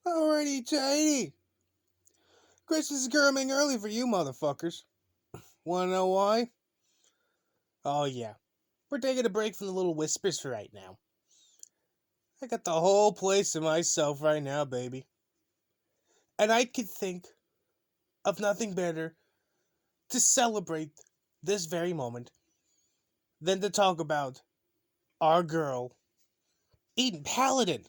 Alrighty, tidy. Christmas is coming early for you motherfuckers. Wanna know why? Oh yeah, we're taking a break from the little whispers for right now. I got the whole place to myself right now, baby. And I could think of nothing better to celebrate this very moment than to talk about our girl, Eden Paladin,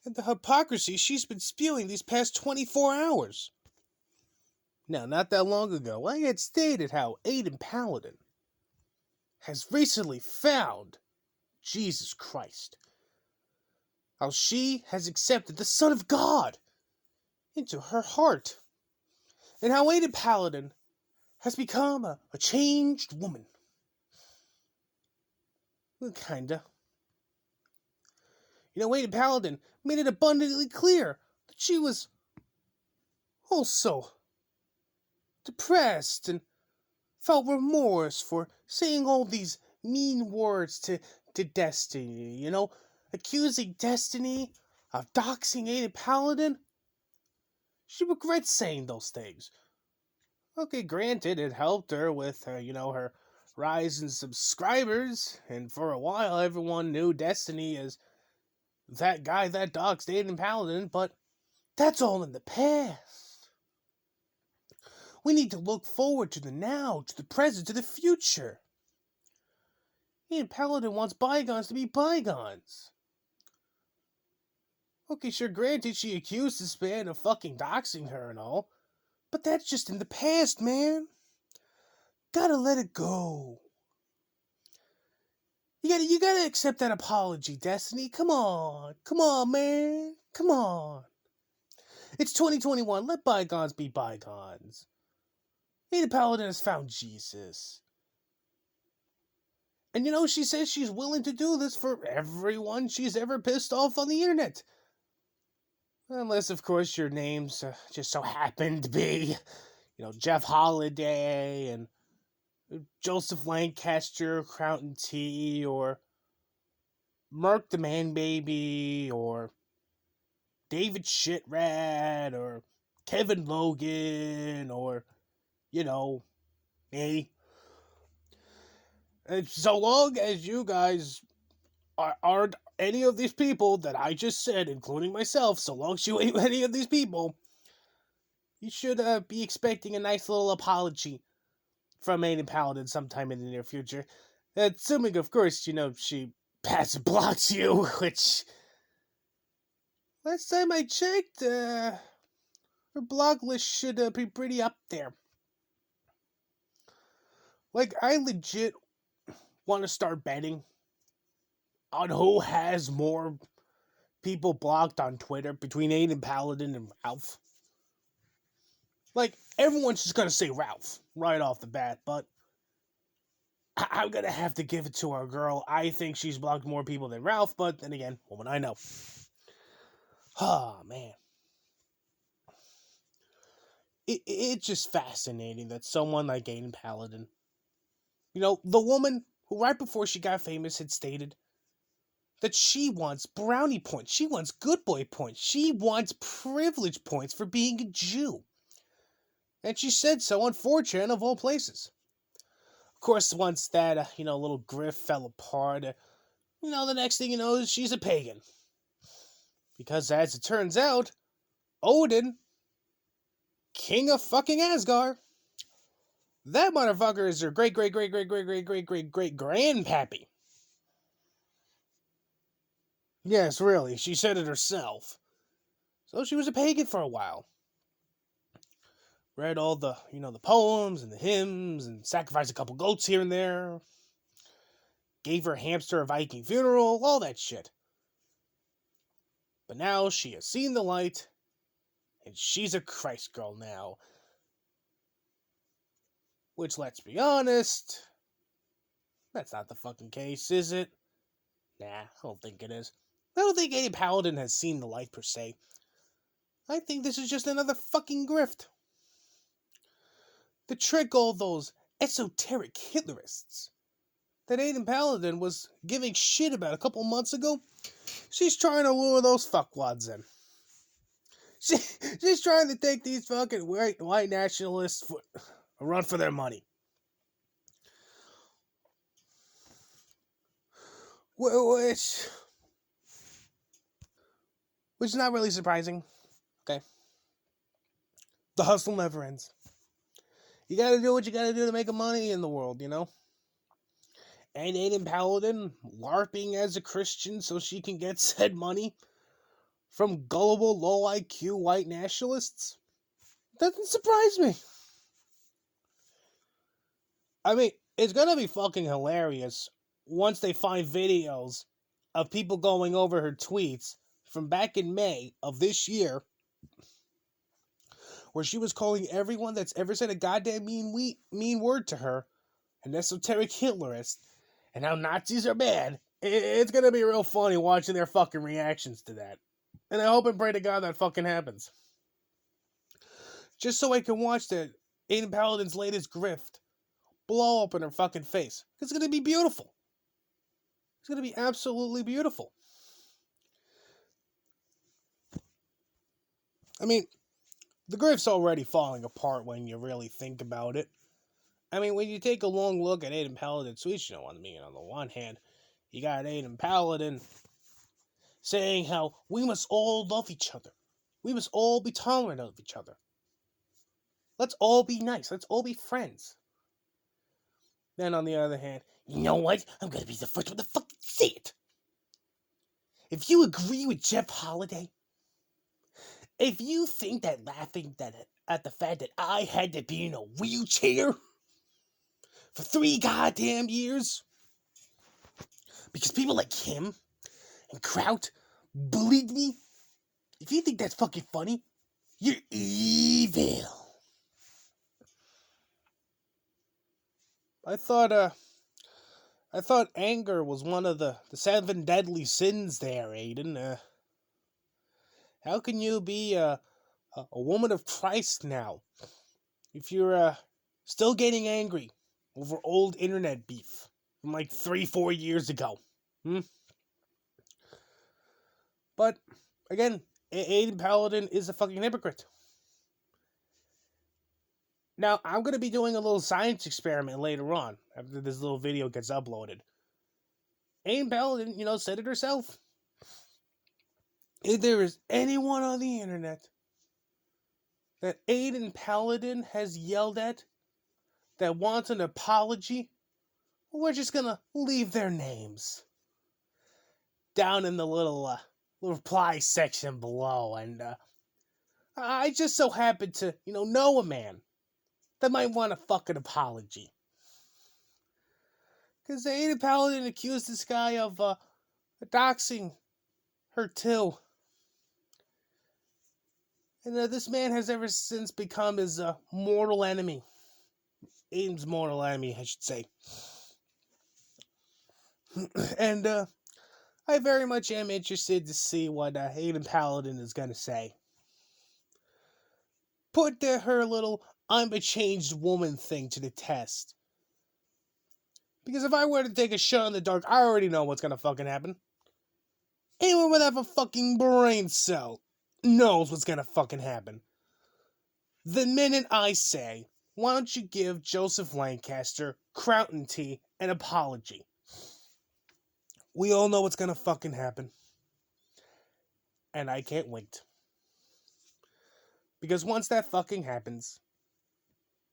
and the hypocrisy she's been spewing these past 24 hours. Now, not that long ago, I had stated how Eden Paladin has recently found Jesus Christ. How she has accepted the Son of God into her heart. And how Eden Paladin has become a changed woman. Well, kinda. Eden Paladin made it abundantly clear that she was also depressed and felt remorse for saying all these mean words to Destiny, accusing Destiny of doxing Eden Paladin. She regrets saying those things. Okay, granted, it helped her with, her rise in subscribers, and for a while everyone knew Destiny as that guy that doxed Eden Paladin, but that's all in the past. We need to look forward to the now, to the present, to the future. Eden Paladin wants bygones to be bygones. Okay, sure, granted, she accused this man of fucking doxing her and all, but that's just in the past, man. Gotta let it go. You gotta accept that apology, Destiny. Come on, man. Come on. It's 2021. Let bygones be bygones. Eden Paladin has found Jesus. And she says she's willing to do this for everyone she's ever pissed off on the internet. Unless, of course, your names just so happen to be, Jeff Holiday and Joseph Lancaster, Crown T, or Mark the Man Baby, or David Shitrad, or Kevin Logan, or, me. And so long as you guys aren't any of these people that I just said, including myself, so long as you ain't any of these people, you should be expecting a nice little apology from Eden Paladin sometime in the near future. Assuming, of course, she passive blocks you, which last time I checked, her block list should be pretty up there. Like, I legit want to start betting on who has more people blocked on Twitter between Eden Paladin and Ralph. Like, everyone's just gonna say Ralph right off the bat, but I'm gonna have to give it to our girl. I think she's blocked more people than Ralph, but then again, woman I know. Oh, man. It's just fascinating that someone like Eden Paladin, the woman who right before she got famous had stated that she wants brownie points, she wants good boy points, she wants privilege points for being a Jew. And she said so on 4chan of all places. Of course, once that, little grift fell apart, the next thing you know is she's a pagan. Because as it turns out, Odin, king of fucking Asgard, that motherfucker is her great grandpappy. Yes, really, she said it herself. So she was a pagan for a while. Read all the, the poems and the hymns and sacrificed a couple goats here and there. Gave her hamster a Viking funeral, all that shit. But now she has seen the light, and she's a Christ girl now. Which, let's be honest, that's not the fucking case, is it? Nah, I don't think it is. I don't think Eden Paladin has seen the light per se. I think this is just another fucking grift. To trick all those esoteric Hitlerists that Eden Paladin was giving shit about a couple months ago, she's trying to lure those fuckwads in. She's trying to take these fucking white nationalists for a run for their money. Which is not really surprising. Okay. The hustle never ends. You gotta do what you gotta do to make a money in the world, you know? And Aiden Paladin LARPing as a Christian so she can get said money from gullible, low IQ white nationalists? Doesn't surprise me. I mean, it's gonna be fucking hilarious once they find videos of people going over her tweets from back in May of this year, where she was calling everyone that's ever said a goddamn mean word to her an esoteric Hitlerist, and how Nazis are bad. It's gonna be real funny watching their fucking reactions to that. And I hope and pray to God that fucking happens. Just so I can watch that Aiden Paladin's latest grift blow up in her fucking face. It's gonna be beautiful. It's gonna be absolutely beautiful. I mean, the grift's already falling apart when you really think about it. I mean, when you take a long look at Aiden Paladin's tweets, you know, on the one hand, you got Aiden Paladin saying how we must all love each other. We must all be tolerant of each other. Let's all be nice. Let's all be friends. Then on the other hand, you know what? I'm going to be the first one to fucking say it. If you agree with Jeff Holiday, if you think that laughing at the fact that I had to be in a wheelchair for 3 goddamn years because people like him and Kraut bullied me, if you think that's fucking funny, you're evil. I thought anger was one of the 7 deadly sins there, Aiden. How can you be a woman of Christ now if you're still getting angry over old internet beef from like 3-4 years ago? But again, Aiden Paladin is a fucking hypocrite. Now, I'm going to be doing a little science experiment later on, after this little video gets uploaded. Aiden Paladin, said it herself. If there is anyone on the internet that Aiden Paladin has yelled at that wants an apology, we're just going to leave their names down in the little reply section below. And I just so happen to, know a man that might want a fucking apology. Because Aiden Paladin accused this guy of doxing her too. And this man has ever since become his mortal enemy. Aiden's mortal enemy, I should say. And I very much am interested to see what Aiden Paladin is going to say. Put her little I'm a changed woman thing to the test. Because if I were to take a shot in the dark, I already know what's going to fucking happen. Anyone with half a fucking brain cell knows what's going to fucking happen. The minute I say, why don't you give Joseph Lancaster, Crown T, an apology? We all know what's going to fucking happen. And I can't wait. Because once that fucking happens,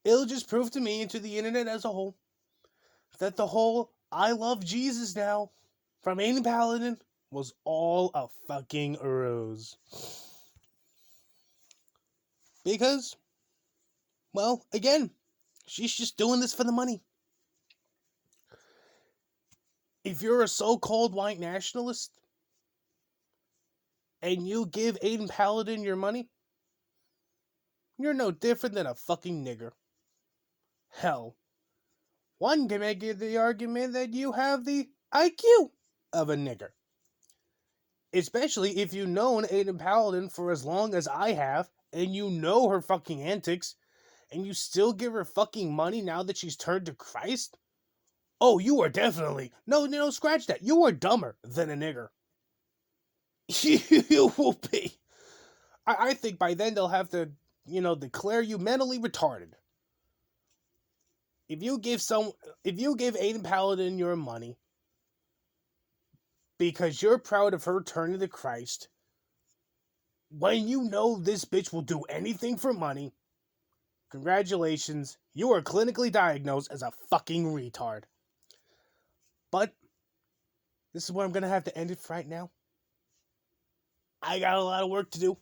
it'll just prove to me and to the internet as a whole that the whole I love Jesus now from Aiden Paladin was all a fucking ruse. Because, well, again, she's just doing this for the money. If you're a so-called white nationalist and you give Aiden Paladin your money, you're no different than a fucking nigger. Hell, one can make the argument that you have the IQ of a nigger. Especially if you've known Aiden Paladin for as long as I have, and you know her fucking antics, and you still give her fucking money now that she's turned to Christ? Oh, you are definitely... No, scratch that. You are dumber than a nigger. You will be I think by then they'll have to, declare you mentally retarded. If you give Aiden Paladin your money because you're proud of her turning to Christ, when you know this bitch will do anything for money, congratulations, you are clinically diagnosed as a fucking retard. But this is where I'm gonna have to end it for right now. I got a lot of work to do.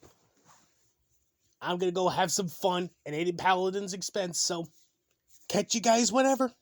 I'm gonna go have some fun at Aiden Paladin's expense, so catch you guys whenever.